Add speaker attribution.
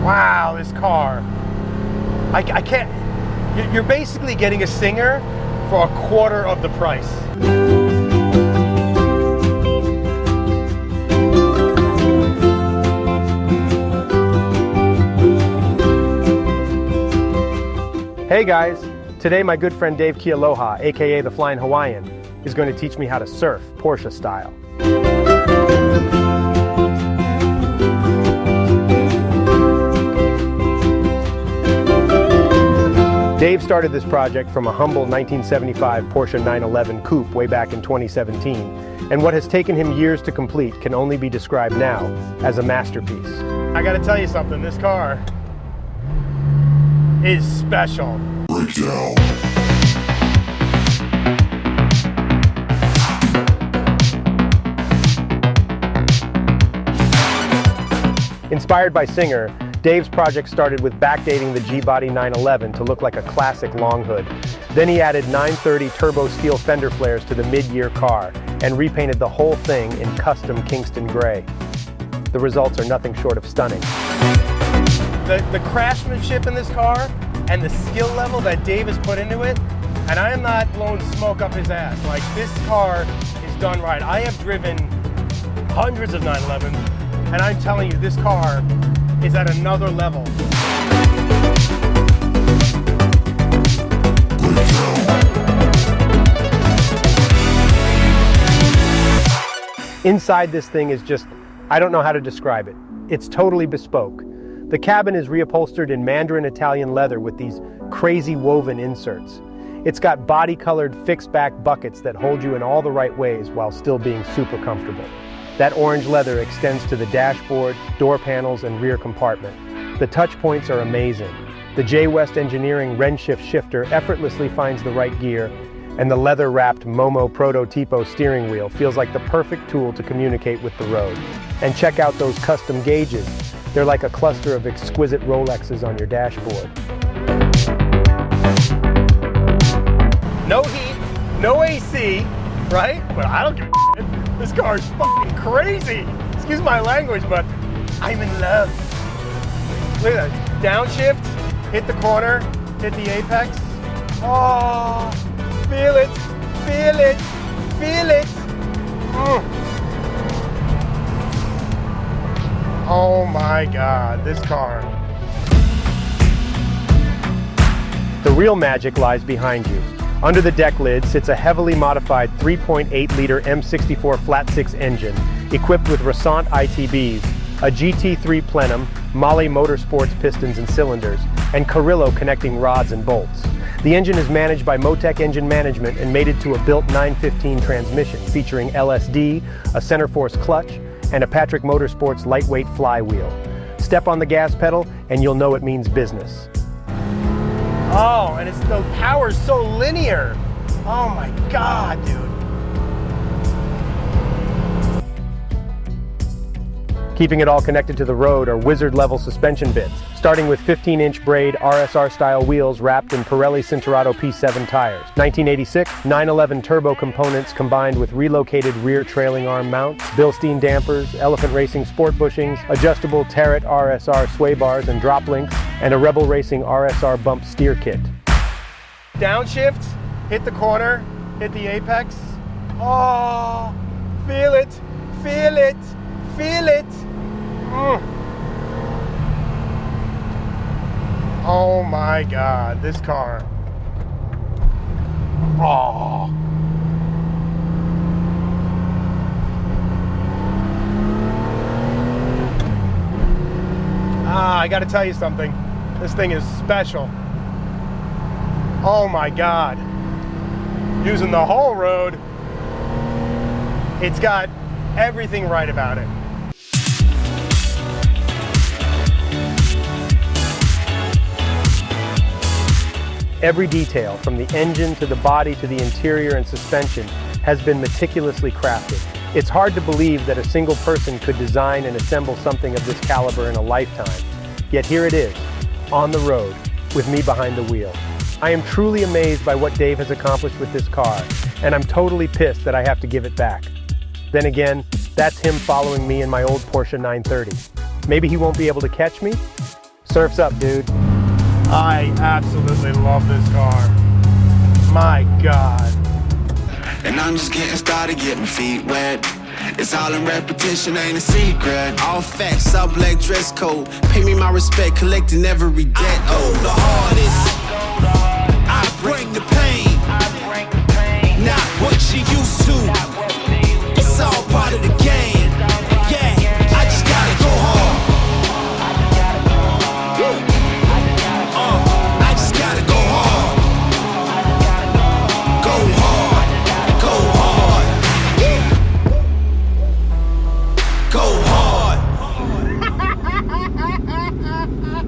Speaker 1: Wow, this car. I can't, you're basically getting a singer for a quarter of the price. Hey guys, today my good friend Dave Kealoha, aka the Flyin Hawaiian, is going to teach me how to surf Porsche style. Dave started this project from a humble 1975 Porsche 911 coupe way back in 2017, and what has taken him years to complete can only be described now as a masterpiece. I gotta tell you something, this car is special. Breakdown. Inspired by Singer, Dave's project started with backdating the G-Body 911 to look like a classic long hood. Then he added 930 turbo steel fender flares to the mid-year car and repainted the whole thing in custom Kingston gray. The results are nothing short of stunning. The craftsmanship in this car and the skill level that Dave has put into it, and I am not blowing smoke up his ass. Like, this car is done right. I have driven hundreds of 911s, and I'm telling you, this car is at another level. Inside this thing is just, I don't know how to describe it. It's totally bespoke. The cabin is reupholstered in Mandarin Italian leather with these crazy woven inserts. It's got body-colored fixed-back buckets that hold you in all the right ways while still being super comfortable. That orange leather extends to the dashboard, door panels, and rear compartment. The touch points are amazing. The J. West Engineering Wrenshift shifter effortlessly finds the right gear, and the leather-wrapped Momo Prototipo steering wheel feels like the perfect tool to communicate with the road. And check out those custom gauges. They're like a cluster of exquisite Rolexes on your dashboard. No heat, no AC, right? But I don't give a shit. This car is fucking crazy. Excuse my language, but I'm in love. Look at that. Downshift, hit the corner, hit the apex. Oh, feel it, feel it, feel it. Oh my God, this car. The real magic lies behind you. Under the deck lid sits a heavily modified 3.8-liter M64 flat-six engine equipped with Rassant ITBs, a GT3 plenum, Mahle Motorsports pistons and cylinders, and Carrillo connecting rods and bolts. The engine is managed by Motec Engine Management and mated to a built 915 transmission featuring LSD, a center force clutch, and a Patrick Motorsports lightweight flywheel. Step on the gas pedal and you'll know it means business. Oh, and the power's so linear. Oh my God, dude. Keeping it all connected to the road are wizard-level suspension bits, starting with 15-inch braid RSR-style wheels wrapped in Pirelli Cinturato P7 tires. 1986 911 turbo components combined with relocated rear trailing arm mounts, Bilstein dampers, Elephant Racing sport bushings, adjustable Tarot RSR sway bars and drop links, and a Rebel Racing RSR bump steer kit. Downshift, hit the corner, hit the apex. Oh, feel it, feel it, feel it. Oh my God, this car. Oh. I gotta tell you something. This thing is special. Oh my God. Using the whole road, it's got everything right about it. Every detail, from the engine to the body to the interior and suspension, has been meticulously crafted. It's hard to believe that a single person could design and assemble something of this caliber in a lifetime. Yet here it is, on the road, with me behind the wheel. I am truly amazed by what Dave has accomplished with this car, and I'm totally pissed that I have to give it back. Then again, that's him following me in my old Porsche 930. Maybe he won't be able to catch me, Surf's up, dude.
Speaker 2: I absolutely love this car. My God.
Speaker 3: And I'm just getting started, get my feet wet. It's all in repetition, ain't a secret. All facts, all black dress code. Pay me my respect, collecting every debt. Oh, the hardest. I bring the